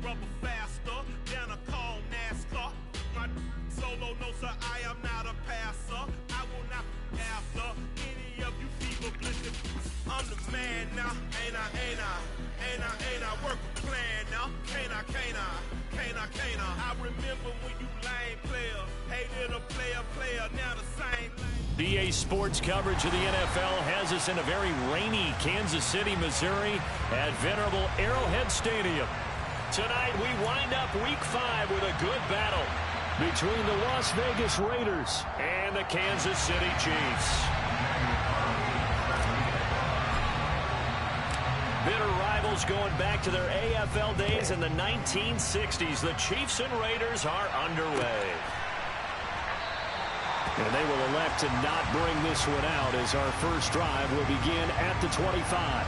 rubber faster than a call NASCAR. My solo no sir, I am not a passer. I will not after any of you fever blitzing. I'm the man now, ain't I work a plan now, can't I? I remember when you lame player, hated a player, now the same. BA Sports coverage of the NFL has us in a very rainy Kansas City, Missouri at venerable Arrowhead Stadium. Tonight we wind up Week 5 with a good battle between the Las Vegas Raiders and the Kansas City Chiefs. Bitter rivals going back to their AFL days in the 1960s. The Chiefs and Raiders are underway. And they will elect to not bring this one out as our first drive will begin at the 25.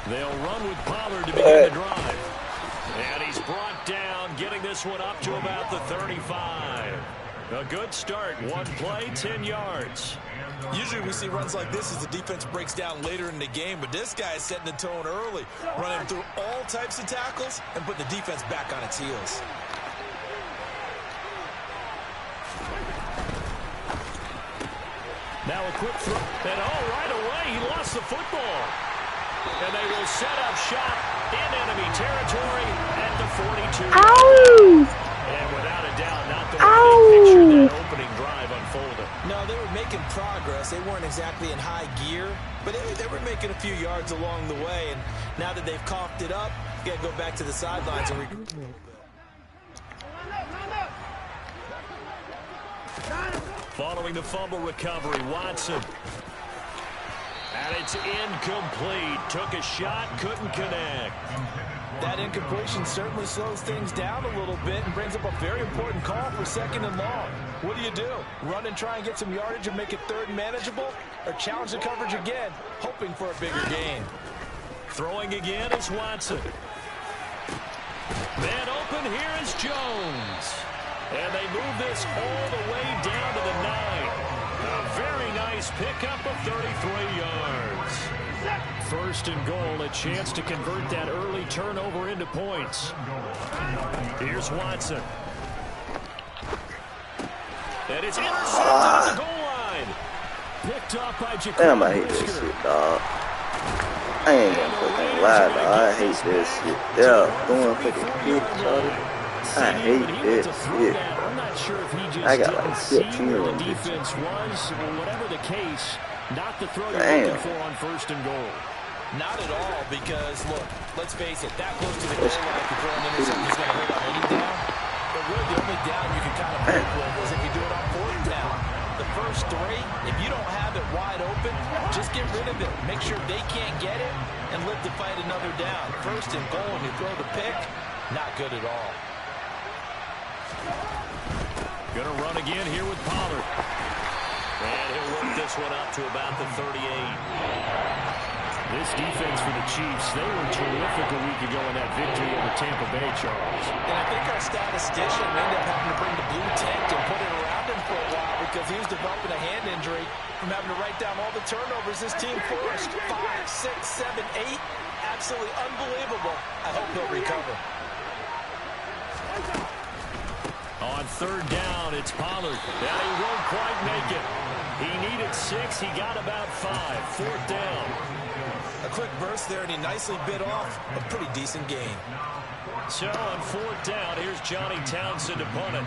They'll run with Pollard to begin the drive. And he's brought down, getting this one up to about the 35. A good start. One play, 10 yards. Usually we see runs like this as the defense breaks down later in the game, but this guy is setting the tone early, running through all types of tackles and putting the defense back on its heels. Now a quick throw. And right away, he lost the football. And they will set up shop in enemy territory at the 42. Ow! And without a doubt, not the way they pictured that opening drive unfolded. No, they were making progress. They weren't exactly in high gear, but they were making a few yards along the way. And now that they've coughed it up, you got to go back to the sidelines and regroup a little bit. Following the fumble recovery, Watson. And it's incomplete. Took a shot, couldn't connect. That incompletion certainly slows things down a little bit and brings up a very important call for 2nd and long. What do? Run and try and get some yardage and make it 3rd and manageable? Or challenge the coverage again, hoping for a bigger gain? Throwing again is Watson. Man open, here is Jones. And they move this all the way down to the 9. A very nice pickup of 33 yards. 1st and goal, a chance to convert that early turnover into points. Here's Watson. And it's intercepted at the goal line. Picked up by Jacob. Damn, I hate this shit, dog. I ain't gonna fucking lie, dog. I hate this shit. Yeah, going fucking kick, dog. I hate this shit. I'm not sure if he just I got didn't like see 15 where the of them. defense was, or whatever the case, not the throw you're looking for on 1st and goal. Not at all, because, look, let's face it, that close to the goal line, if you throw an interception, is going to hurt on any down. But really, the only down you can kind of break with is if you do it on 4th down. The first 3, if you don't have it wide open, just get rid of it. Make sure they can't get it and live to fight another down. 1st and goal, and you throw the pick, not good at all. Going to run again here with Pollard. And he'll work this one up to about the 38. This defense for the Chiefs, they were terrific a week ago in that victory over Tampa Bay, Charles. And I think our statistician ended up having to bring the blue tent and put it around him for a while because he was developing a hand injury from having to write down all the turnovers this team forced. 5, 6, 7, 8. Absolutely unbelievable. I hope he'll recover. On 3rd down, it's Pollard. And he won't quite make it. He needed 6. He got about 5. 4th down. A quick burst there, and he nicely bit off a pretty decent gain. So on 4th down, here's Johnny Townsend to punt it.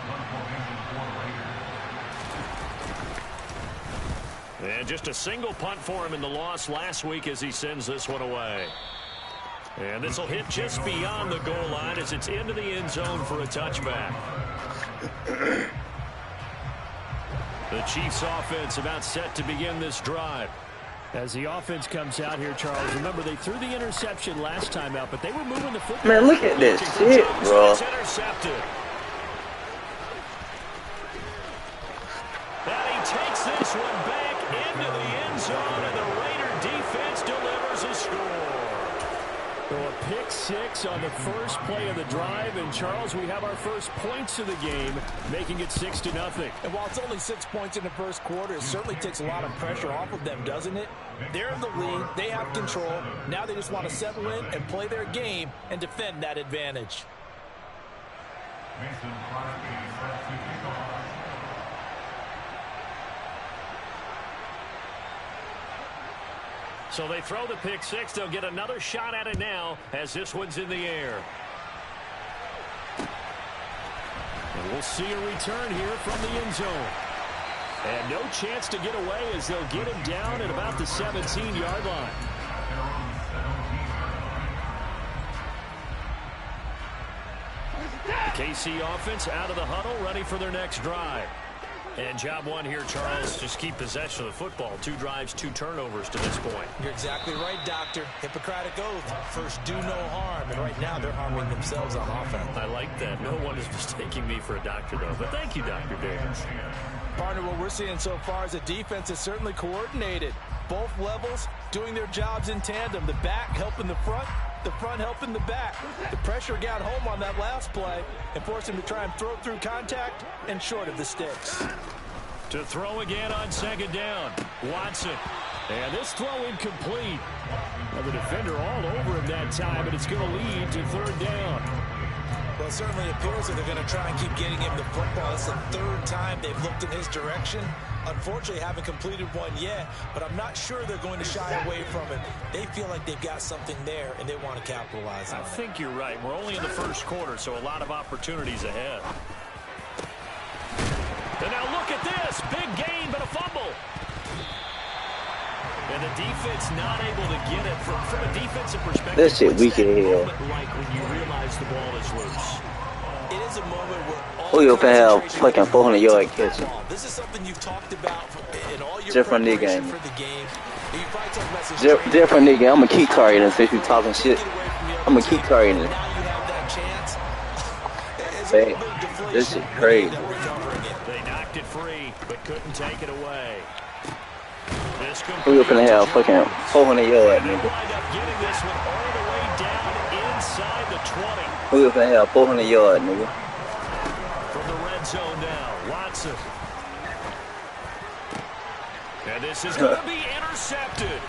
And just a single punt for him in the loss last week as he sends this one away. And this will hit just beyond the goal line as it's into the end zone for a touchback. The Chiefs offense about set to begin this drive. As the offense comes out here, Charles, remember they threw the interception last time out, but they were moving the football. Man, look at this shit, bro. It's intercepted. And he takes this one back into the end zone, and the Raider defense delivers a score. So a pick six on the first play of the drive, and Charles, we have our first points of the game, making it 6-0. And while it's only 6 points in the first quarter, it certainly takes a lot of pressure off of them, doesn't it? They're in the lead, they have control. Now they just want to settle in and play their game and defend that advantage. So they throw the pick six. They'll get another shot at it now as this one's in the air. And we'll see a return here from the end zone. And no chance to get away as they'll get him down at about the 17-yard line. The KC offense out of the huddle, ready for their next drive. And job one here, Charles, just keep possession of the football. 2 drives, 2 turnovers to this point. You're exactly right, Doctor. Hippocratic oath. First, do no harm. And right now, they're harming themselves on offense. I like that. No one is mistaking me for a doctor, though. But thank you, Dr. Davis. Partner, what we're seeing so far is the defense is certainly coordinated. Both levels doing their jobs in tandem. The back helping the front helping the back. The pressure got home on that last play and forced him to try and throw through contact and short of the sticks. To throw again on second down. Watson. And this throw incomplete. Now the defender all over him that time, but it's going to lead to third down. Well, it certainly appears that they're going to try and keep getting him the football. It's the 3rd time they've looked in his direction. Unfortunately, haven't completed one yet, but I'm not sure they're going to shy away from it. They feel like they've got something there, and they want to capitalize on it. I think you're right. We're only in the first quarter, so a lot of opportunities ahead. And now look at this. Big gain, but a fumble. And the defense not able to get it from a defensive perspective. This shit weak in here. Like when you realize the ball is loose. It is a moment where Who you finna have fucking 400-yard catch? This is something you've talked about in all your different preparation nigga. for the game. You probably talked about some Different nigga. I'm gonna keep targeting since you talking shit. I'm gonna keep targeting. Now you have that chance. Hey, this shit crazy. They knocked it free, but couldn't take it away. Who you finna have fucking 400-yard, nigga? Getting this one all the way down inside the 20. Who you finna have 400-yard, nigga? From the red zone now, Watson. And this is going to be intercepted.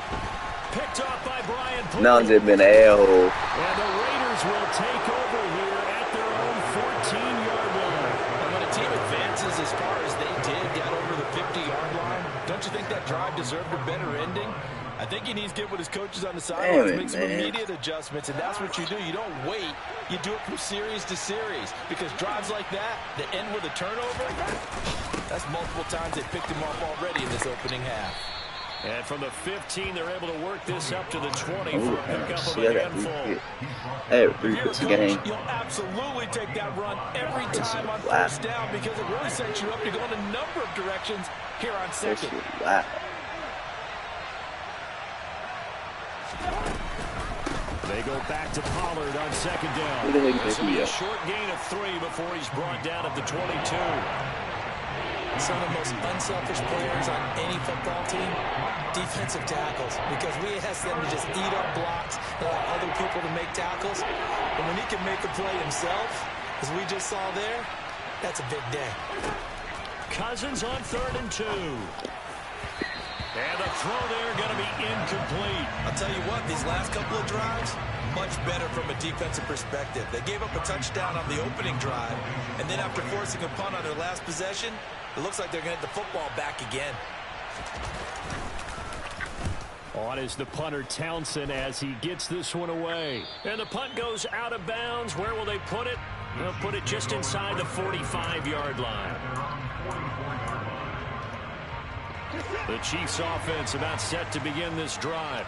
Picked off by Brian Pooler. Now it's just been an air hole. And the Raiders will take over here at their own 14-yard line. And when a team advances as far as they did, got over the 50-yard line, don't you think that drive deserved a better ending? I think he needs to get with his coaches on the sidelines, make some immediate adjustments, and that's what you do. You don't wait. You do it from series to series, because drives like that end with a turnover, that's multiple times they picked him off already in this opening half. And from the 15, they're able to work this up to the 20 for a pickup of a handful. Every game. You'll absolutely take that run every time on first down, because it really sets you up to go in a number of directions here on second. Wow. They go back to Pollard on second down. This will be a short gain of 3 before he's brought down at the 22. Some of the most unselfish players on any football team, defensive tackles, because we ask them to just eat up blocks, allow other people to make tackles. And when he can make a play himself, as we just saw there, that's a big day. Cousins on 3rd and 2. And the throw there going to be incomplete. I'll tell you what, these last couple of drives, much better from a defensive perspective. They gave up a touchdown on the opening drive, and then after forcing a punt on their last possession, it looks like they're going to get the football back again. On is the punter Townsend as he gets this one away. And the punt goes out of bounds. Where will they put it? They'll put it just inside the 45-yard line. The Chiefs offense about set to begin this drive.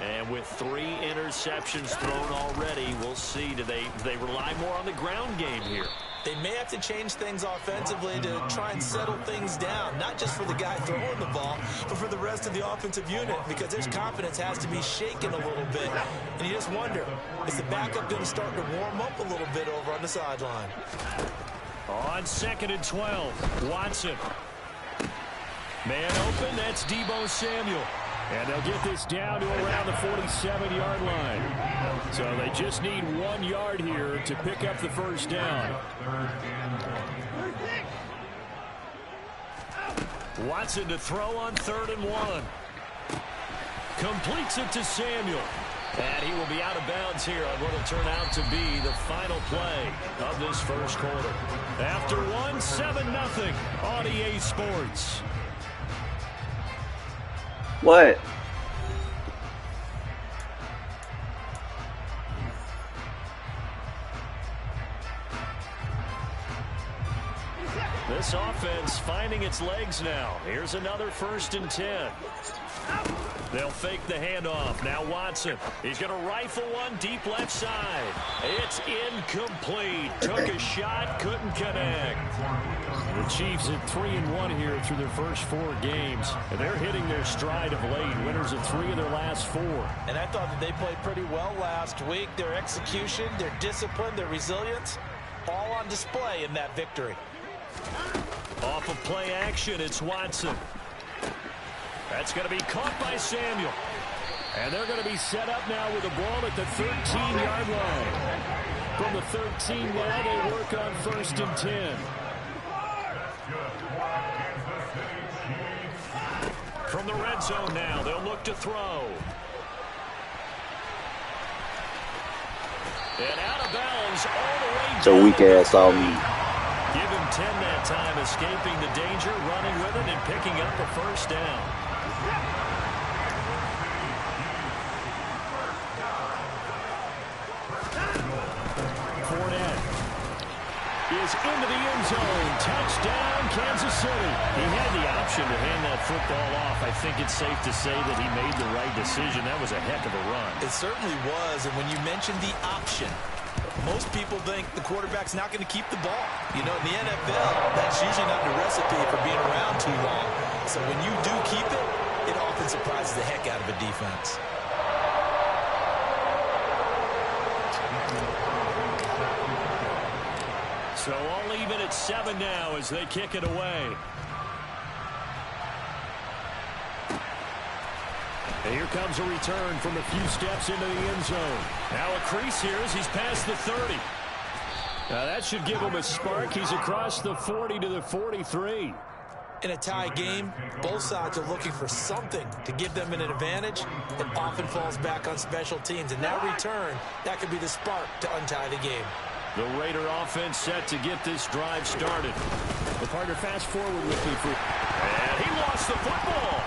And with 3 interceptions thrown already, we'll see. Do they rely more on the ground game here? They may have to change things offensively to try and settle things down, not just for the guy throwing the ball, but for the rest of the offensive unit, because his confidence has to be shaken a little bit. And you just wonder, is the backup going to start to warm up a little bit over on the sideline? On 2nd and 12, Watson. Man open, that's Deebo Samuel. And they'll get this down to around the 47-yard line. So they just need 1 yard here to pick up the first down. Watson to throw on 3rd and 1. Completes it to Samuel. And he will be out of bounds here on what will turn out to be the final play of this first quarter. After 7-0 on EA Sports. What? This offense finding its legs now. Here's another 1st and 10. They'll fake the handoff. Now Watson. He's going to rifle one deep left side. It's incomplete. Took a shot, couldn't connect. The Chiefs at 3-1 here through their first 4 games. And they're hitting their stride of late. Winners of 3 of their last 4. And I thought that they played pretty well last week. Their execution, their discipline, their resilience, all on display in that victory. Off of play action, it's Watson. That's going to be caught by Samuel. And they're going to be set up now with the ball at the 13-yard line. From the 13 now, they work on 1st and 10. From the red zone now, they'll look to throw. And out of bounds all the way down. It's a weak ass all me. Give him 10 that time, escaping the danger, running with it, and picking up a first down. Fournette is into the end zone. Touchdown, Kansas City. He had the option to hand that football off. I think it's safe to say that he made the right decision. That was a heck of a run. It certainly was, and when you mentioned the option, most people think the quarterback's not going to keep the ball. You know, in the NFL, that's usually not the recipe for being around too long. So when you do keep it, it often surprises the heck out of a defense. So all even at 7 now as they kick it away. And here comes a return from a few steps into the end zone. Now a crease here as he's past the 30. Now that should give him a spark. He's across the 40 to the 43. In a tie game, both sides are looking for something to give them an advantage. It often falls back on special teams. And that return, that could be the spark to untie the game. The Raider offense set to get this drive started. The partner fast forward with me for... And he lost the football.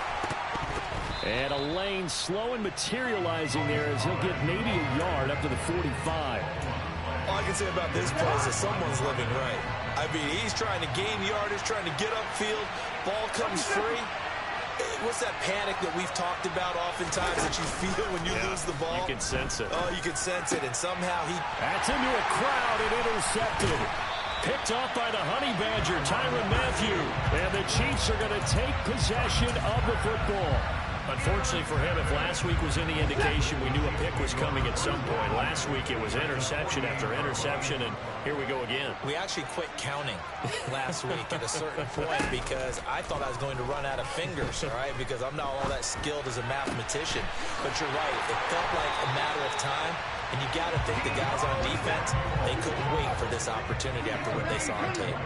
And a lane slow and materializing there as he'll get maybe a yard up to the 45. All I can say about this play is that someone's living right. I mean, he's trying to gain yardage, trying to get upfield. Ball comes free. What's that panic that we've talked about oftentimes that you feel when you lose the ball? You can sense it. Oh, you can sense it, and somehow he... That's into a crowd and intercepted. Picked off by the Honey Badger, Tyrann Mathieu. And the Chiefs are going to take possession of the football. Unfortunately for him, if last week was any indication, we knew a pick was coming at some point. Last week it was interception after interception, and here we go again. We actually quit counting last week at a certain point because I thought I was going to run out of fingers, all right, because I'm not all that skilled as a mathematician. But you're right, it felt like a matter of time, and you got to think the guys on defense, they couldn't wait for this opportunity after what they saw on tape.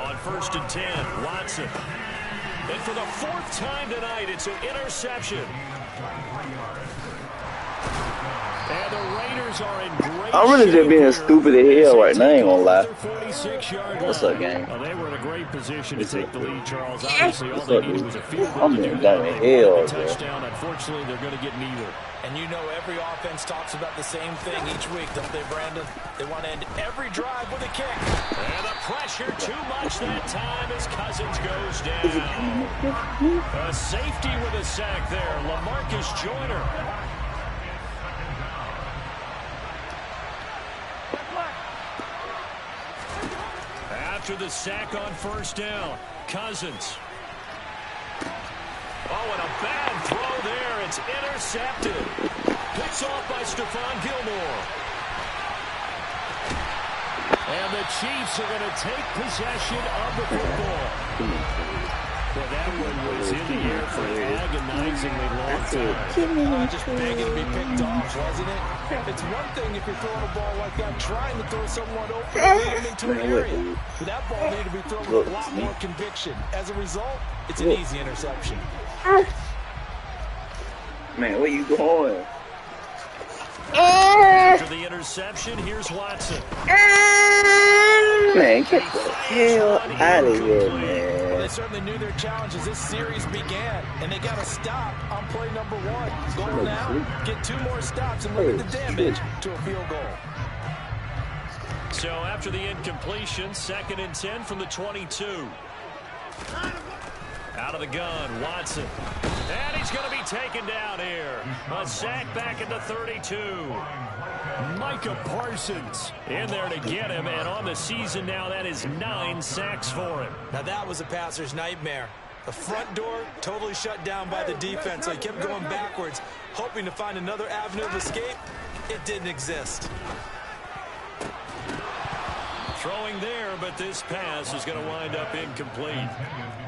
On 1st and 10, Watson. And for the 4th time tonight, it's an interception. And the Raiders are in great I'm really just being stupid as hell right now, I ain't gonna lie. 46-yard What's up, gang? Well, they were in a great position to take the lead, Charles. Obviously, all they needed was a field goal I'm to do being that. done in They hell, wanted a bro. touchdown. Unfortunately, they're going to get neither. And you know every offense talks about the same thing each week, don't they, Brandon? They want to end every drive with a kick. And the pressure too much that time as Cousins goes down. A safety with a sack there, LaMarcus Joyner. after the sack on first down. Cousins. Oh, and a bad throw there. It's intercepted. Picks off by Stephon Gilmore. And the Chiefs are going to take possession of the football. Well, that one was in the air for an agonizingly long time. Just begging to be picked off, wasn't it? It's one thing if you're throwing a ball like that, trying to throw someone open and lead them into an area. But that ball needed to be thrown with a lot more conviction. As a result, it's an easy interception. Man, where you going? After the interception, here's Watson. Man, get the hell out of here, man. Well, they certainly knew their challenge as this series began, and they got to stop on play number 1. Goal now, get 2 more stops and limit the damage to a field goal. So after the incompletion, 2nd and 10 from the 22. Out of the gun, Watson. And he's going to be taken down here. A sack back at the 32. Micah Parsons in there to get him, and on the season now, that is 9 sacks for him. Now that was a passer's nightmare. The front door totally shut down by the defense, so he kept going backwards, hoping to find another avenue of escape. It didn't exist. Throwing there, but this pass is going to wind up incomplete.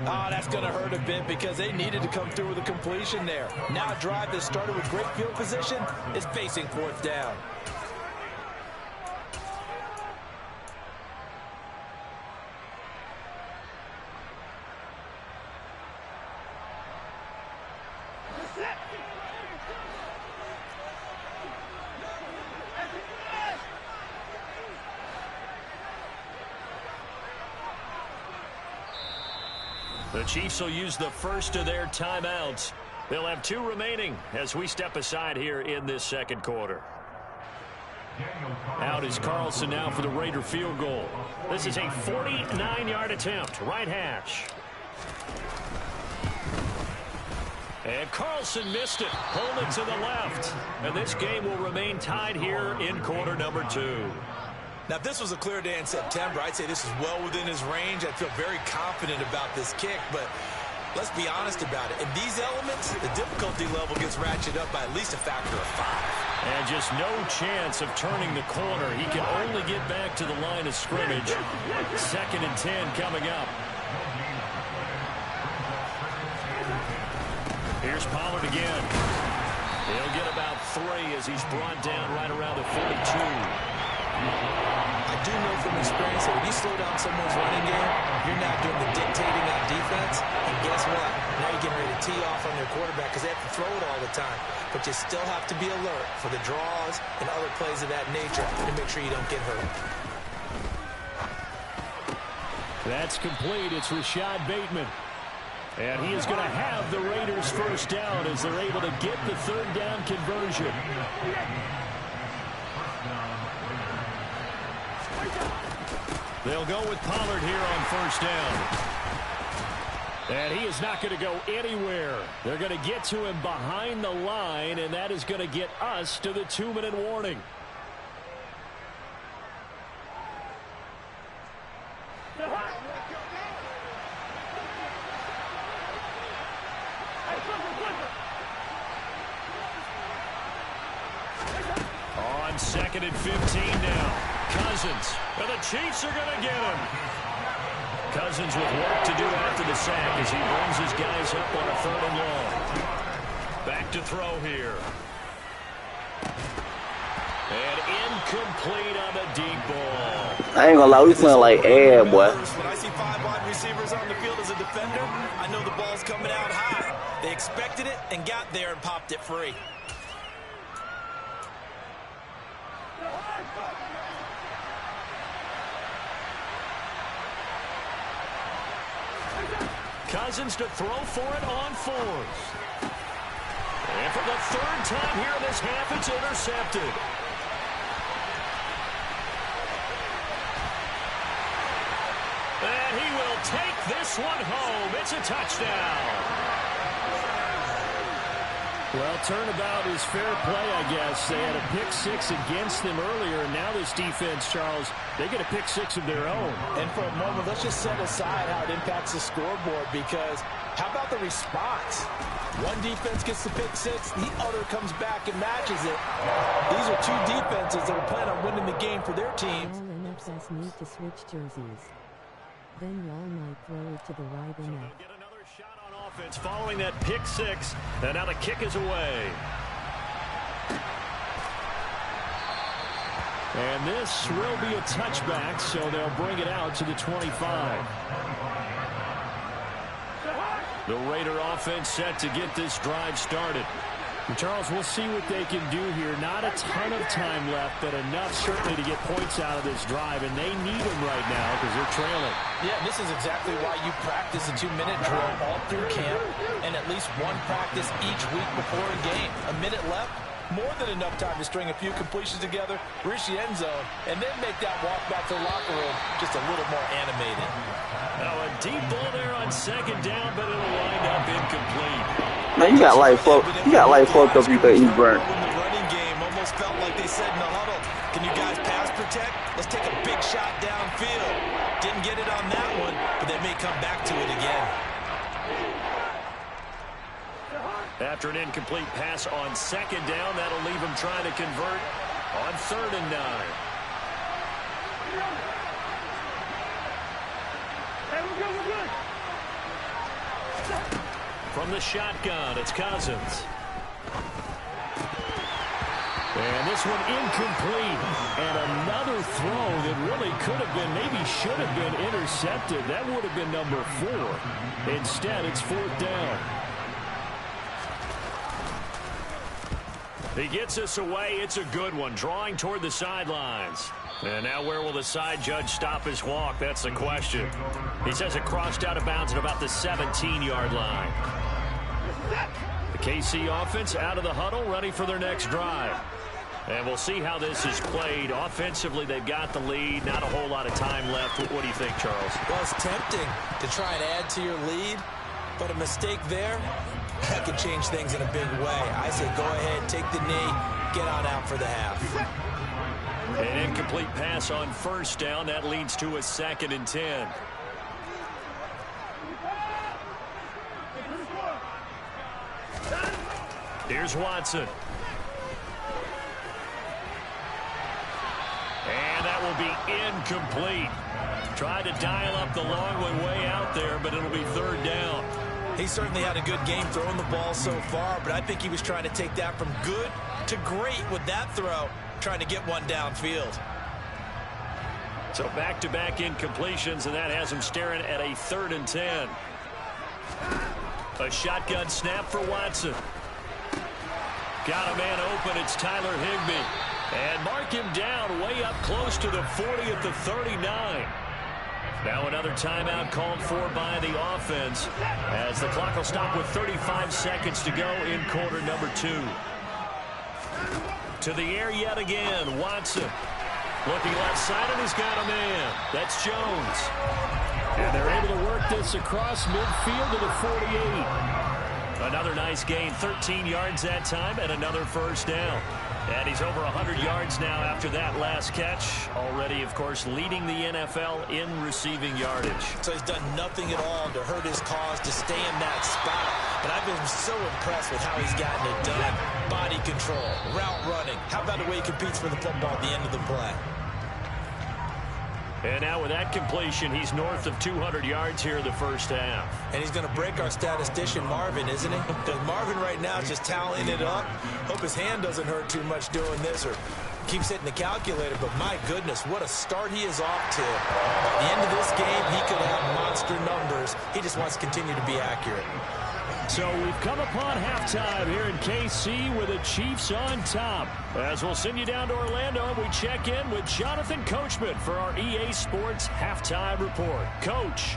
Oh, that's going to hurt a bit because they needed to come through with a completion there. Now a drive that started with great field position is facing 4th down. The Chiefs will use the first of their timeouts. They'll have 2 remaining as we step aside here in this 2nd quarter. Out is Carlson now for the Raider field goal. This is a 49-yard attempt, right hash. And Carlson missed it, pulled it to the left. And this game will remain tied here in quarter number 2. Now, if this was a clear day in September, I'd say this is well within his range. I feel very confident about this kick, but let's be honest about it. In these elements, the difficulty level gets ratcheted up by at least a factor of 5. And just no chance of turning the corner. He can only get back to the line of scrimmage. 2nd and 10 coming up. Here's Pollard again. He'll get about 3 as he's brought down right around the 42. I do know from experience that when you slow down someone's running game, you're not doing the dictating on defense. And guess what? Now you're getting ready to tee off on their quarterback because they have to throw it all the time. But you still have to be alert for the draws and other plays of that nature to make sure you don't get hurt. That's complete. It's Rashad Bateman. And he is going to have the Raiders first down as they're able to get the 3rd down conversion. They'll go with Pollard here on first down. And he is not going to go anywhere. They're going to get to him behind the line, and that is going to get us to the 2-minute warning. On 2nd and 15 now. Cousins. And the Chiefs are going to get him. Cousins with work to do after the sack as he brings his guys up on a 3rd and long. Back to throw here. And incomplete on the deep ball. I ain't gonna lie, we playing like air, boy. When I see 5 wide receivers on the field as a defender, I know the ball's coming out high. They expected it and got there and popped it free. Cousins to throw for it on 4th. And for the 3rd time here in this half, it's intercepted. And he will take this one home. It's a touchdown. Well, turnabout is fair play, I guess. They had a pick-6 against them earlier, and now this defense, Charles, they get a pick-6 of their own. And for a moment, let's just set aside how it impacts the scoreboard, because how about the response? One defense gets the pick-6, the other comes back and matches it. These are two defenses that are planning on winning the game for their teams. All NFS need to switch jerseys. Then y'all might throw it to the right enough. Get another shot on offense following that pick-6, and now the kick is away. And this will be a touchback, so they'll bring it out to the 25. The Raider offense set to get this drive started. And Charles, we'll see what they can do here. Not a ton of time left, but enough certainly to get points out of this drive, and they need them right now because they're trailing. Yeah, this is exactly why you practice a 2-minute drill all through camp and at least one practice each week before a game. A minute left, more than enough time to string a few completions together, reach the end zone, and then make that walk back to the locker room just a little more animated. Now a deep ball there on second down, but it'll wind up incomplete. Man, you got light fucked up. You think he burnt. The running game almost felt like they said in the huddle, can you guys pass protect? Let's take a big shot downfield. Didn't get it on that one, but they may come back to it again. After an incomplete pass on second down, that'll leave them trying to convert on 3rd and 9. From the shotgun, it's Cousins. And this one incomplete. And another throw that really could have been, maybe should have been intercepted. That would have been number 4. Instead, it's 4th down. He gets us away. It's a good one, drawing toward the sidelines. And now where will the side judge stop his walk? That's the question. He says it crossed out of bounds at about the 17-yard line. The KC offense out of the huddle, ready for their next drive. And we'll see how this is played. Offensively, they've got the lead. Not a whole lot of time left. What do you think, Charles? Well, it's tempting to try and add to your lead, but a mistake there, that could change things in a big way. I say go ahead, take the knee, get on out for the half. An incomplete pass on 1st down. That leads to a 2nd and 10. Here's Watson. And that will be incomplete. Tried to dial up the long one way out there, but it'll be 3rd down. He certainly had a good game throwing the ball so far, but I think he was trying to take that from good to great with that throw, trying to get one downfield. So back-to-back incompletions, and that has him staring at a 3rd and 10. A shotgun snap for Watson. Got a man open. It's Tyler Higbee. And mark him down way up close to the 40 at the 39. Now another timeout called for by the offense as the clock will stop with 35 seconds to go in quarter number 2. To the air yet again, Watson. Looking left side, and he's got a man. That's Jones. And they're able to work this across midfield to the 48. Another nice gain, 13 yards that time, and another 1st down. And he's over 100 yards now after that last catch. Already, of course, leading the NFL in receiving yardage. So he's done nothing at all to hurt his cause to stay in that spot. But I've been so impressed with how he's gotten it done. Body control, route running. How about the way he competes for the football at the end of the play? And now with that completion, he's north of 200 yards here in the 1st half. And he's going to break our statistician, Marvin, isn't he? Because Marvin right now is just tallying it up. Hope his hand doesn't hurt too much doing this or keeps hitting the calculator. But my goodness, what a start he is off to. By the end of this game, he could have monster numbers. He just wants to continue to be accurate. So we've come upon halftime here in KC with the Chiefs on top. As we'll send you down to Orlando, we check in with Jonathan Coachman for our EA Sports Halftime Report. Coach.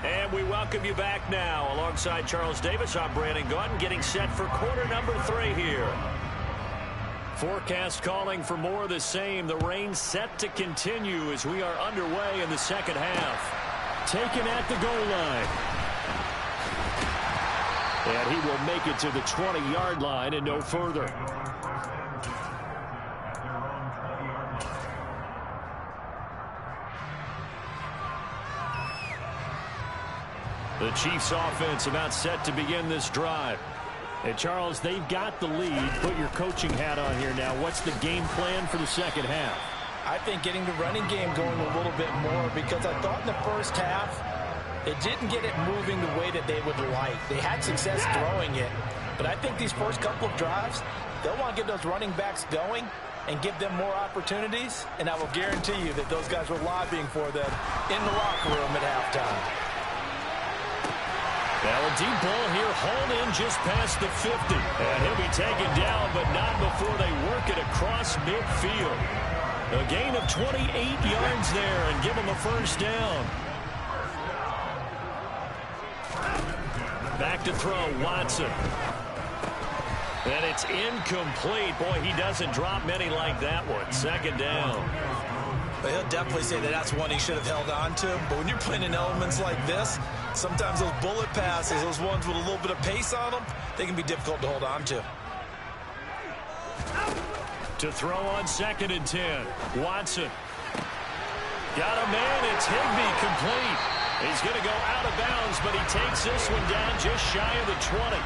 And we welcome you back now. Alongside Charles Davis, I'm Brandon Gautin, getting set for quarter number 3 here. Forecast calling for more of the same. The rain set to continue as we are underway in the 2nd half. Taken at the goal line. And he will make it to the 20-yard line and no further. The Chiefs offense about set to begin this drive. And Charles, they've got the lead. Put your coaching hat on here now. What's the game plan for the second half? I think getting the running game going a little bit more, because I thought in the first half it didn't get it moving the way that they would like. They had success throwing it, but I think these first couple of drives, they'll want to get those running backs going and give them more opportunities, and I will guarantee you that those guys were lobbying for them in the locker room at halftime. Now a deep ball here, hauled in just past the 50. And he'll be taken down, but not before they work it across midfield. A gain of 28 yards there and give him a first down. Back to throw, Watson. And it's incomplete. Boy, he doesn't drop many like that one. Second down. But he'll definitely say that that's one he should have held on to. But when you're playing in elements like this, sometimes those bullet passes, those ones with a little bit of pace on them, they can be difficult to hold on to. To throw on 2nd and 10. Watson. Got a man. It's Higbee, complete. He's going to go out of bounds, but he takes this one down just shy of the 20.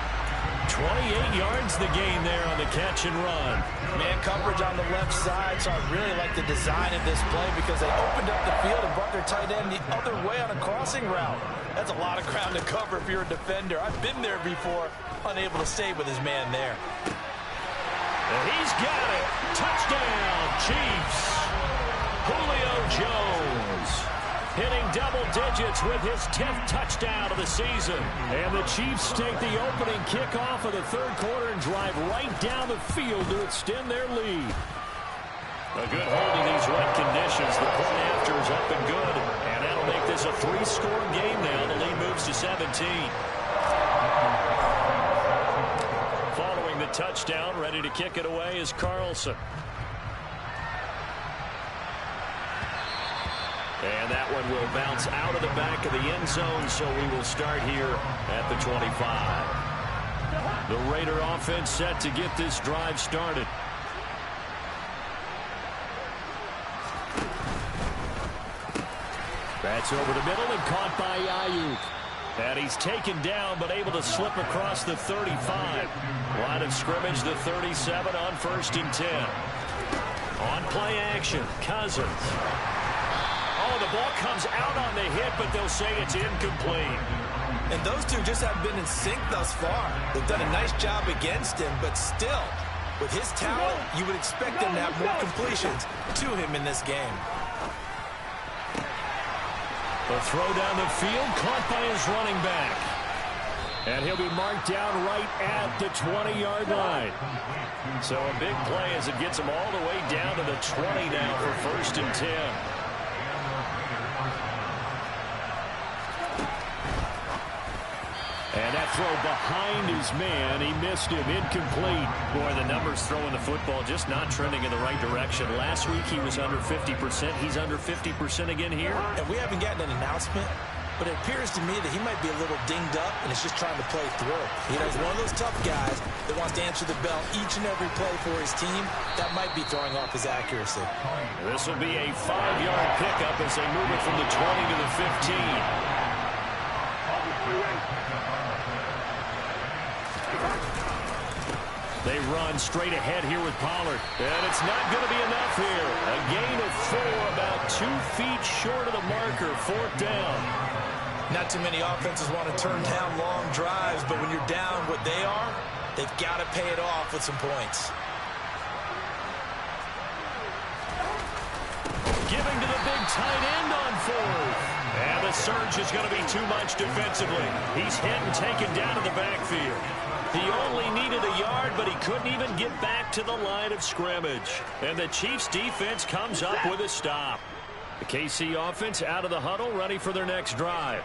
28 yards the gain there on the catch and run. Man coverage on the left side, so I really like the design of this play because they opened up the field and brought their tight end the other way on a crossing route. That's a lot of ground to cover if you're a defender. I've been there before, unable to stay with his man there. And he's got it. Touchdown, Chiefs. Julio Jones hitting double digits with his 10th touchdown of the season. And the Chiefs take the opening kickoff of the third quarter and drive right down the field to extend their lead. A good hold in these wet conditions. The point after is up and good. And that'll make this a 3-score game now. The lead moves to 17. Following the touchdown, ready to kick it away is Carlson. And that one will bounce out of the back of the end zone, so we will start here at the 25. The Raider offense set to get this drive started. That's over the middle and caught by Ayuk. And he's taken down, but able to slip across the 35. Line of scrimmage, the 37 on 1st and 10. On play action, Cousins. Oh, the ball comes out on the hit, but they'll say it's incomplete. And those two just haven't been in sync thus far. They've done a nice job against him, but still, with his talent, you would expect them to have more completions to him in this game. The throw down the field, caught by his running back. And he'll be marked down right at the 20-yard line. So a big play as it gets him all the way down to the 20 now for 1st and 10. And that throw behind his man, he missed him, incomplete. Boy, the numbers throwing the football just not trending in the right direction. Last week he was under 50%. He's under 50% again here. And we haven't gotten an announcement, but it appears to me that he might be a little dinged up and is just trying to play through. You know, he's one of those tough guys that wants to answer the bell each and every play for his team. That might be throwing off his accuracy. This will be a 5-yard pickup as they move it from the 20 to the 15. They run straight ahead here with Pollard. And it's not going to be enough here. A gain of 4, about 2 feet short of the marker, 4th down. Not too many offenses want to turn down long drives, but when you're down what they are, they've got to pay it off with some points. Giving to the big tight end on 4th. And the surge is going to be too much defensively. He's hit and taken down to the backfield. He only needed a yard, but he couldn't even get back to the line of scrimmage. And the Chiefs defense comes up with a stop. The KC offense out of the huddle, ready for their next drive.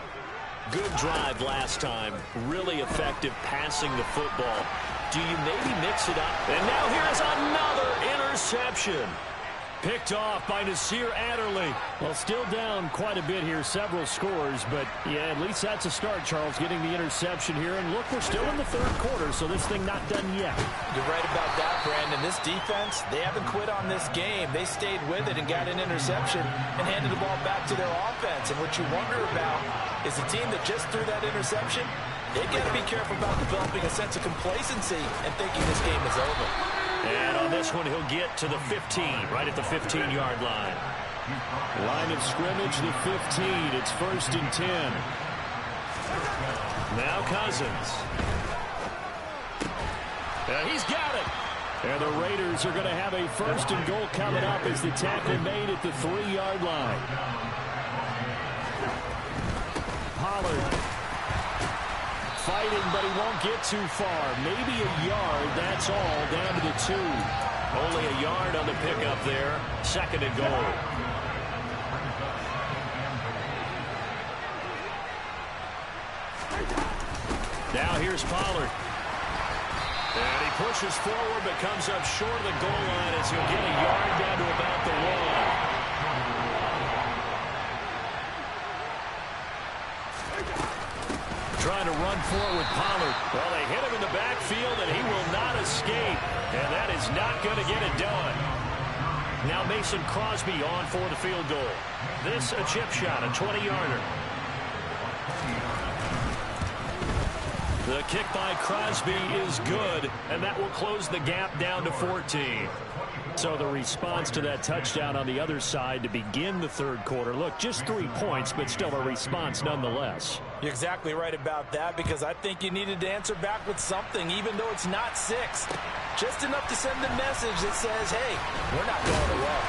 Good drive last time. Really effective passing the football. Do you maybe mix it up? And now here's another interception. Picked off by Nasir Adderley. Well, still down quite a bit here, several scores, but yeah, at least that's a start, Charles, getting the interception here. And look, we're still in the third quarter, so this thing not done yet. You're right about that, Brandon. This defense, they haven't quit on this game. They stayed with it and got an interception and handed the ball back to their offense. And what you wonder about is the team that just threw that interception, they got to be careful about developing a sense of complacency and thinking this game is over. And on this one, he'll get to the 15, right at the 15-yard line. Line of scrimmage, the 15. It's 1st and 10. Now Cousins. And he's got it. And the Raiders are going to have a 1st and goal coming up as the tackle made at the 3-yard line. Pollard. Fighting, but he won't get too far. Maybe a yard, that's all, down to the 2. Only a yard on the pickup there. 2nd and goal. Now here's Pollard. And he pushes forward, but comes up short of the goal line as he'll get a yard down to about the 1. Trying to run forward, Pollard. Well, they hit him in the backfield, and he will not escape. And that is not going to get it done. Now Mason Crosby on for the field goal. This a chip shot, a 20-yarder. The kick by Crosby is good, and that will close the gap down to 14. So the response to that touchdown on the other side to begin the third quarter. Look, just 3 points, but still a response nonetheless. You're exactly right about that, because I think you needed to answer back with something, even though it's not 6. Just enough to send a message that says, hey, we're not going away.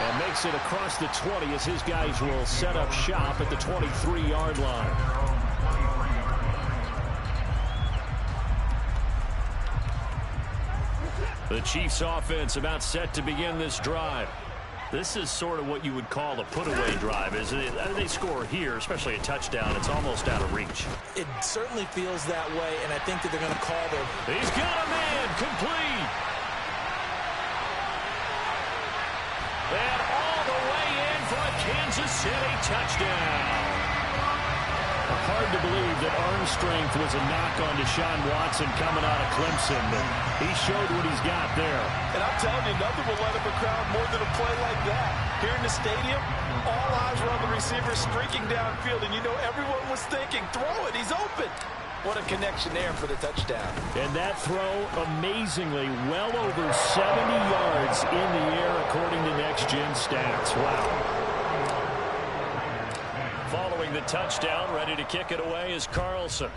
And makes it across the 20 as his guys will set up shop at the 23-yard line. The Chiefs offense about set to begin this drive. This is sort of what you would call a put-away drive, isn't it? They score here, especially a touchdown. It's almost out of reach. It certainly feels that way, and I think that they're going to call their... He's got a man, complete. And all the way in for a Kansas City touchdown. Hard to believe that arm strength was a knock on Deshaun Watson coming out of Clemson, but he showed what he's got there. And I'm telling you, nothing will light up a crowd more than a play like that. Here in the stadium, all eyes were on the receiver streaking downfield, and you know everyone was thinking, throw it, he's open. What a connection there for the touchdown. And that throw, amazingly, well over 70 yards in the air according to next-gen stats. Wow. Following the touchdown, ready to kick it away is Carlson.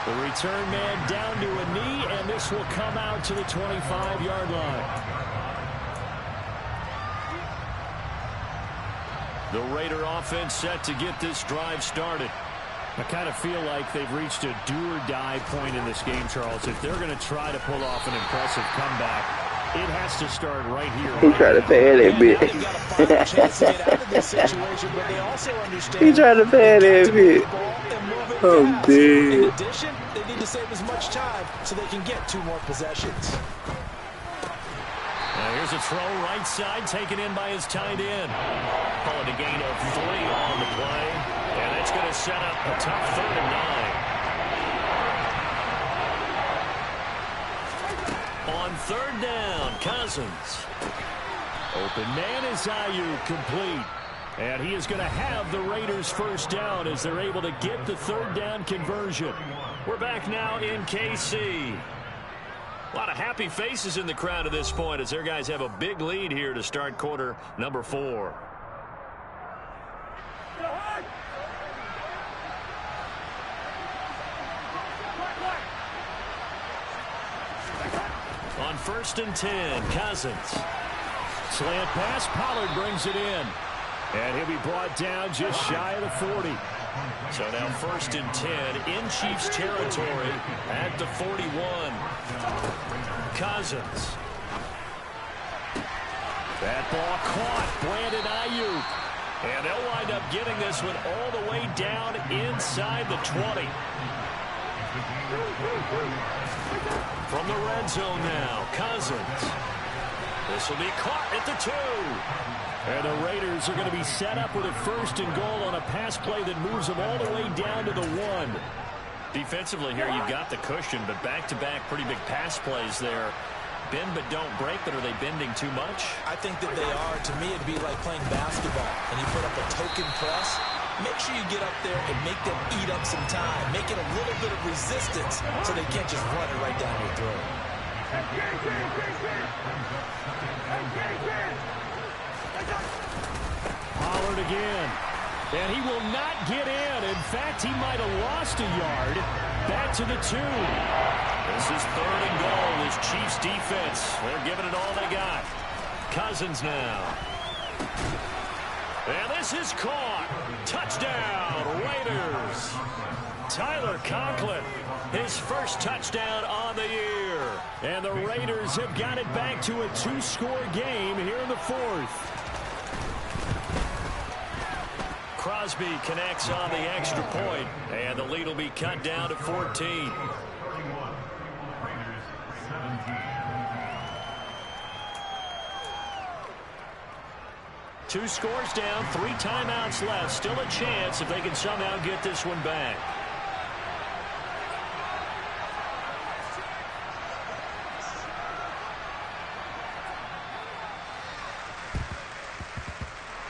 The return man down to a knee, and this will come out to the 25-yard line. The Raider offense set to get this drive started. I kind of feel like they've reached a do-or-die point in this game, Charles. If they're going to try to pull off an impressive comeback, it has to start right here. He tried to pad that bit. He tried to pad that bit. Oh, dude. In addition, they need to save as much time so they can get 2 more possessions. Here's a throw right side taken in by his tight end. Calling a gain of 3 on the play. And that's going to set up a tough 3rd and 9. On 3rd down, Cousins. Open man is Ayuk, complete. And he is going to have the Raiders' 1st down as they're able to get the 3rd down conversion. We're back now in KC. A lot of happy faces in the crowd at this point as their guys have a big lead here to start quarter number 4. On 1st and 10, Cousins. Slant pass, Pollard brings it in. And he'll be brought down just shy of the 40. So now 1st and 10 in Chiefs territory at the 41. Cousins. That ball caught. Brandon Ayuk. And they'll wind up getting this one all the way down inside the 20. From the red zone now, Cousins. This will be caught at the 2. And the Raiders are going to be set up with a 1st and goal on a pass play that moves them all the way down to the 1. Defensively here, you've got the cushion, but back-to-back pretty big pass plays there. Bend but don't break, but are they bending too much? I think that they are. To me, it'd be like playing basketball, and you put up a token press. Make sure you get up there and make them eat up some time. Make it a little bit of resistance so they can't just run it right down your throat. Pollard again. And he will not get in. In fact, he might have lost a yard. Back to the 2. This is 3rd and goal. This Chiefs defense, they're giving it all they got. Cousins now. And this is caught. Touchdown, Raiders. Tyler Conklin, his first touchdown on the year. And the Raiders have got it back to a 2-score game here in the 4th. Crosby connects on the extra point, and the lead will be cut down to 14. Two scores down, 3 timeouts left. Still a chance if they can somehow get this one back.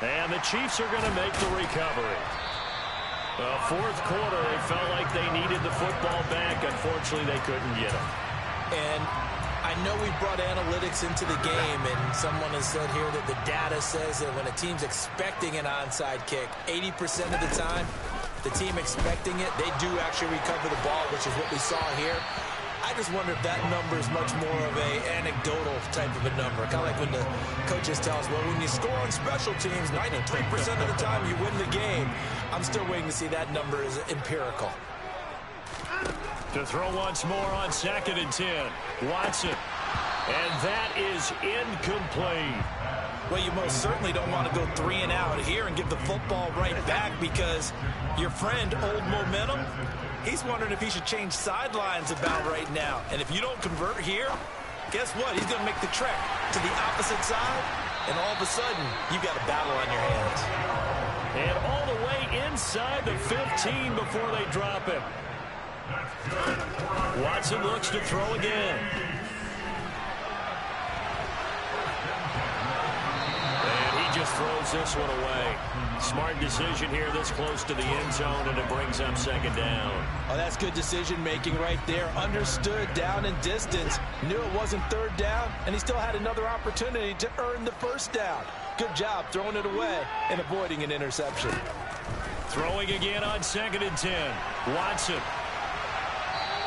And the Chiefs are going to make the recovery. The 4th quarter, they felt like they needed the football back. Unfortunately, they couldn't get it. And I know we brought analytics into the game, and someone has said here that the data says that when a team's expecting an onside kick, 80% of the time, the team expecting it, they do actually recover the ball, which is what we saw here. I just wonder if that number is much more of a anecdotal type of a number. Kind of like when the coaches tell us, well, when you score on special teams, 93% of the time you win the game. I'm still waiting to see that number is empirical. To throw once more on 2nd and 10. Watson. And that is incomplete. Well, you most certainly don't want to go 3 and out here and give the football right back, because your friend, Old Momentum, he's wondering if he should change sidelines about right now. And if you don't convert here, guess what? He's going to make the trek to the opposite side, and all of a sudden, you've got a battle on your hands. And all the way inside the 15 before they drop him. Watson looks to throw again. And he just throws this one away. Smart decision here this close to the end zone, and it brings up 2nd down. Oh, that's good decision-making right there. Understood down and distance. Knew it wasn't 3rd down, and he still had another opportunity to earn the 1st down. Good job throwing it away and avoiding an interception. Throwing again on 2nd and 10. Watson.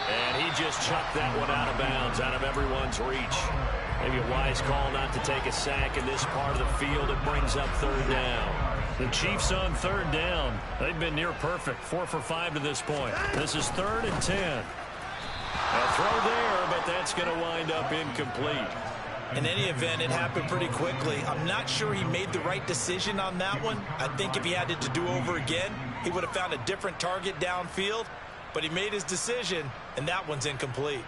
And he just chucked that one out of bounds, out of everyone's reach. Maybe a wise call not to take a sack in this part of the field. It brings up 3rd down. The Chiefs on 3rd down. They've been near perfect. 4 for 5 to this point. This is 3rd and 10. A throw there, but that's going to wind up incomplete. In any event, it happened pretty quickly. I'm not sure he made the right decision on that one. I think if he had it to do over again, he would have found a different target downfield. But he made his decision, and that one's incomplete.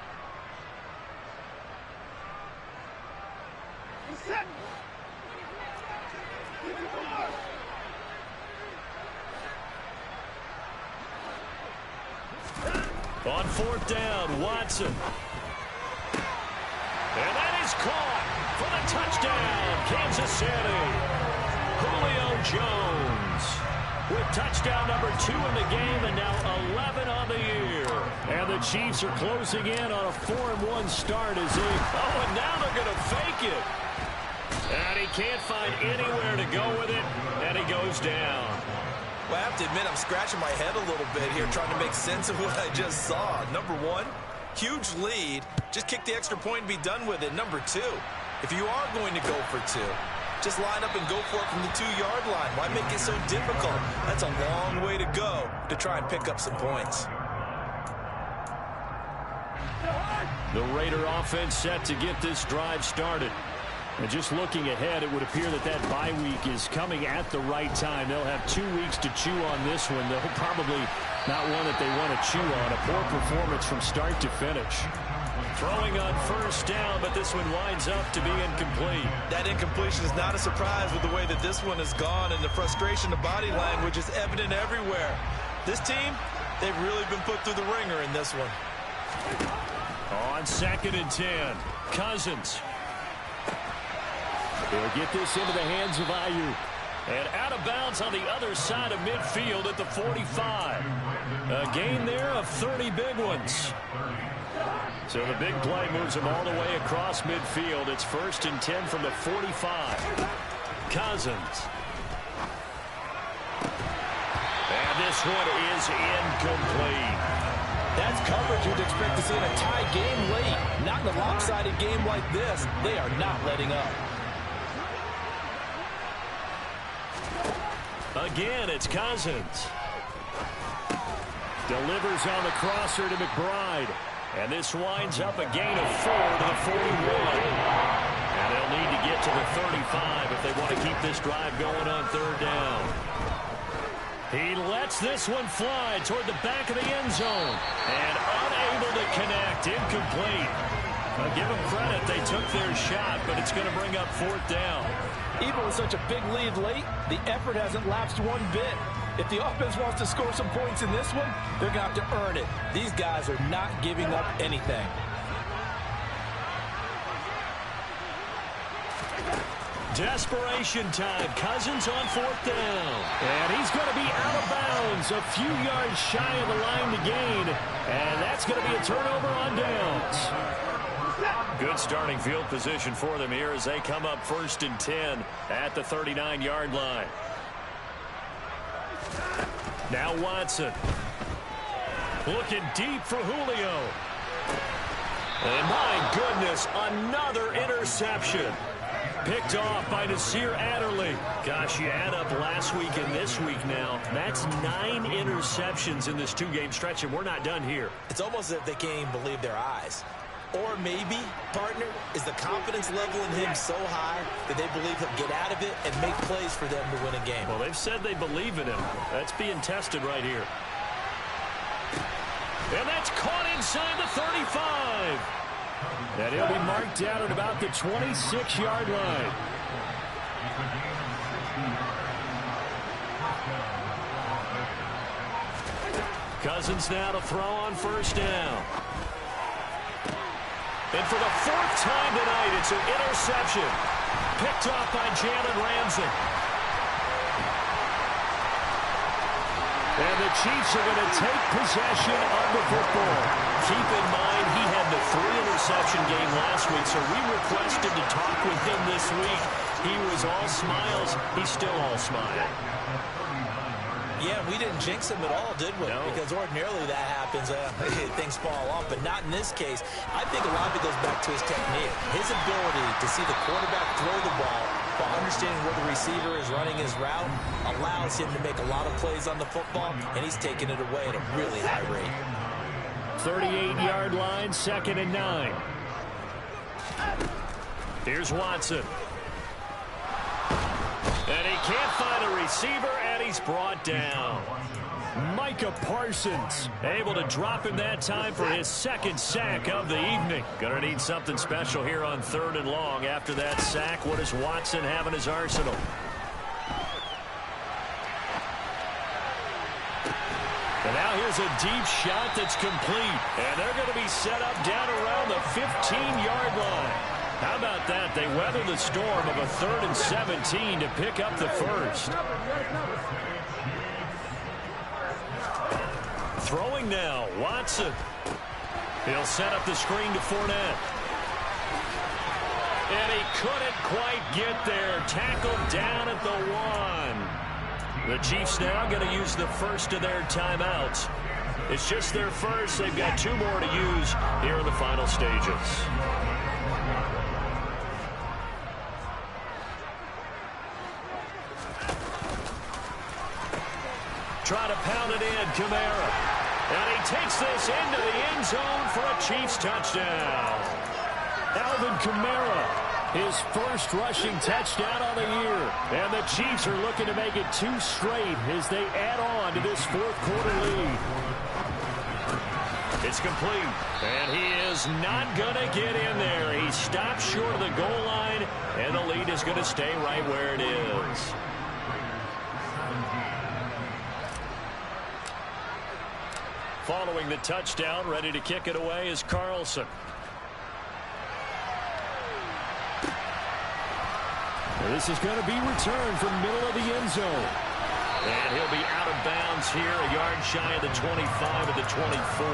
On 4th down, Watson. And that is caught for the touchdown, Kansas City. Julio Jones with touchdown number 2 in the game, and now 11 on the year. And the Chiefs are closing in on a 4-1 start as they... Oh, and now they're going to fake it. And he can't find anywhere to go with it, and he goes down. Well, I have to admit, I'm scratching my head a little bit here trying to make sense of what I just saw. Number 1, huge lead. Just kick the extra point and be done with it. Number 2, if you are going to go for 2, just line up and go for it from the 2-yard line. Why make it so difficult? That's a long way to go to try and pick up some points. The Raider offense set to get this drive started. And just looking ahead, it would appear that that bye week is coming at the right time. They'll have 2 weeks to chew on this one. They'll probably not one that they want to chew on. A poor performance from start to finish. Throwing on first down, but this one winds up to be incomplete. That incompletion is not a surprise with the way that this one has gone, and the frustration, the body language is evident everywhere. This team, they've really been put through the ringer in this one. On 2nd and 10, Cousins. He'll get this into the hands of Ayuk. And out of bounds on the other side of midfield at the 45. A gain there of 30 big ones. So the big play moves him all the way across midfield. It's 1st and 10 from the 45. Cousins. And this one is incomplete. That's coverage you'd expect to see in a tie game late. Not in a lopsided game like this. They are not letting up. Again, it's Cousins. Delivers on the crosser to McBride. And this winds up a gain of 4 to the 41. And they'll need to get to the 35 if they want to keep this drive going on 3rd down. He lets this one fly toward the back of the end zone. And unable to connect. Incomplete. I'll give them credit. They took their shot, but it's going to bring up 4th down. Even with such a big lead late, the effort hasn't lapsed one bit. If the offense wants to score some points in this one, they're going to have to earn it. These guys are not giving up anything. Desperation time. Cousins on 4th down. And he's going to be out of bounds. A few yards shy of the line to gain. And that's going to be a turnover on downs. Good starting field position for them here as they come up 1st and 10 at the 39-yard line. Now Watson. Looking deep for Julio. And my goodness, another interception. Picked off by Nasir Adderley. Gosh, you add up last week and this week now. That's 9 interceptions in this 2-game stretch, and we're not done here. It's almost as if they can't even believe their eyes. Or maybe, partner, is the confidence level in him so high that they believe he'll get out of it and make plays for them to win a game. Well, they've said they believe in him. That's being tested right here. And that's caught inside the 35. And he'll be marked down at about the 26-yard line. Cousins now to throw on 1st down. And for the 4th time tonight, it's an interception. Picked off by Jalen Ramsey. And the Chiefs are going to take possession of the football. Keep in mind, he had the 3-interception game last week, so we requested to talk with him this week. He was all smiles. He's still all smile. Yeah, we didn't jinx him at all, did we? No. Because ordinarily that happens, things fall off, but not in this case. I think a lot of it goes back to his technique. His ability to see the quarterback throw the ball while understanding where the receiver is running his route allows him to make a lot of plays on the football, and he's taking it away at a really high rate. 38-yard line, 2nd and 9. Here's Watson. And he can't find a receiver, and he's brought down. Micah Parsons able to drop him that time for his 2nd sack of the evening. Gonna need something special here on 3rd and long after that sack. What does Watson have in his arsenal? And now here's a deep shot that's complete. And they're going to be set up down around the 15-yard line. How about that? They weather the storm of a 3rd and 17 to pick up the 1st. Throwing now, Watson. He'll set up the screen to Fournette. And he couldn't quite get there. Tackled down at the 1. The Chiefs now going to use the first of their timeouts. It's just their first. They've got 2 more to use here in the final stages. Try to pound it in, Kamara. And he takes this into the end zone for a Chiefs touchdown. Alvin Kamara, his first rushing touchdown of the year. And the Chiefs are looking to make it 2 straight as they add on to this 4th quarter lead. It's complete, and he is not going to get in there. He stopped short of the goal line, and the lead is going to stay right where it is. Following the touchdown, ready to kick it away is Carlson. This is going to be returned from middle of the end zone. And he'll be out of bounds here, a yard shy of the 25 of the 24.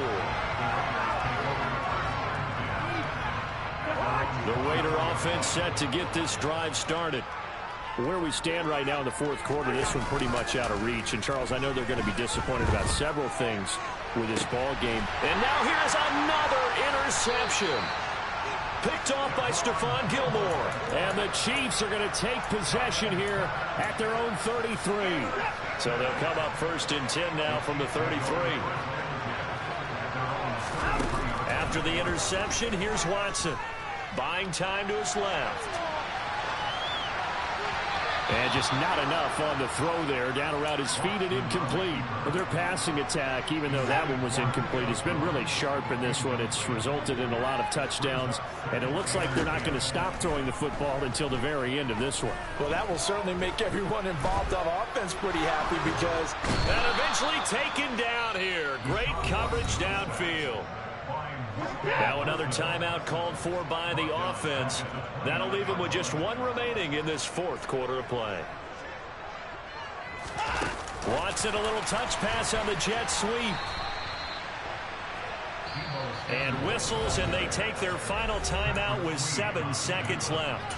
The Raider offense set to get this drive started. Where we stand right now in the fourth quarter, this one pretty much out of reach. And, Charles, I know they're going to be disappointed about several things with this ball game. And now here's another interception. Picked off by Stephon Gilmore. And the Chiefs are going to take possession here at their own 33. So they'll come up 1st and 10 now from the 33. After the interception, here's Watson. Buying time to his left. And just not enough on the throw there. Down around his feet and incomplete. But their passing attack, even though that one was incomplete, has been really sharp in this one. It's resulted in a lot of touchdowns. And it looks like they're not going to stop throwing the football until the very end of this one. Well, that will certainly make everyone involved on offense pretty happy because... And eventually taken down here. Great coverage downfield. Now another timeout called for by the offense. That'll leave them with just one remaining in this fourth quarter of play. Watson, a little touch pass on the jet sweep. And whistles, and they take their final timeout with 7 seconds left.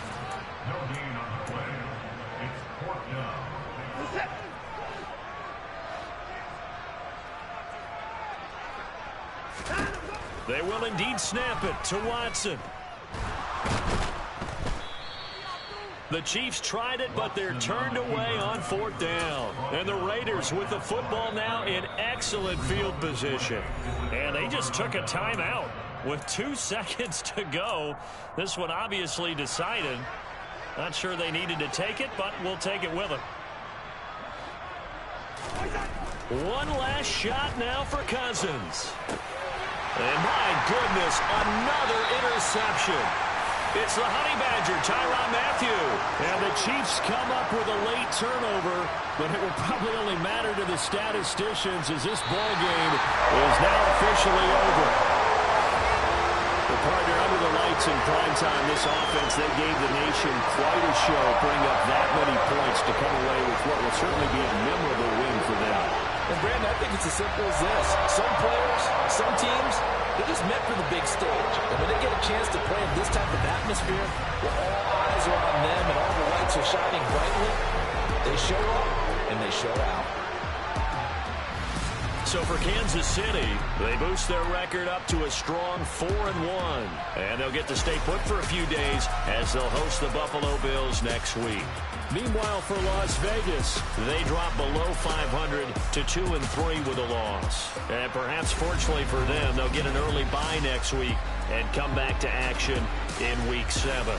They will indeed snap it to Watson. The Chiefs tried it, but they're turned away on 4th down. And the Raiders with the football now in excellent field position. And they just took a timeout with 2 seconds to go. This one obviously decided. Not sure they needed to take it, but we'll take it with them. One last shot now for Cousins. And my goodness, another interception. It's the Honey Badger, Tyrann Mathieu. And the Chiefs come up with a late turnover, but it will probably only matter to the statisticians as this ball game is now officially over. The partner under the lights in prime time, this offense, they gave the nation quite a show, bring up that many points to come away with what will certainly be a memorable win for them. And, Brandon, I think it's as simple as this. Some players, some teams, they're just meant for the big stage. And when they get a chance to play in this type of atmosphere, where all eyes are on them and all the lights are shining brightly, they show up and they show out. So for Kansas City, they boost their record up to a strong 4-1. And they'll get to stay put for a few days as they'll host the Buffalo Bills next week. Meanwhile, for Las Vegas, they drop below 500 to 2-3 with a loss. And perhaps fortunately for them, they'll get an early bye next week and come back to action in Week 7.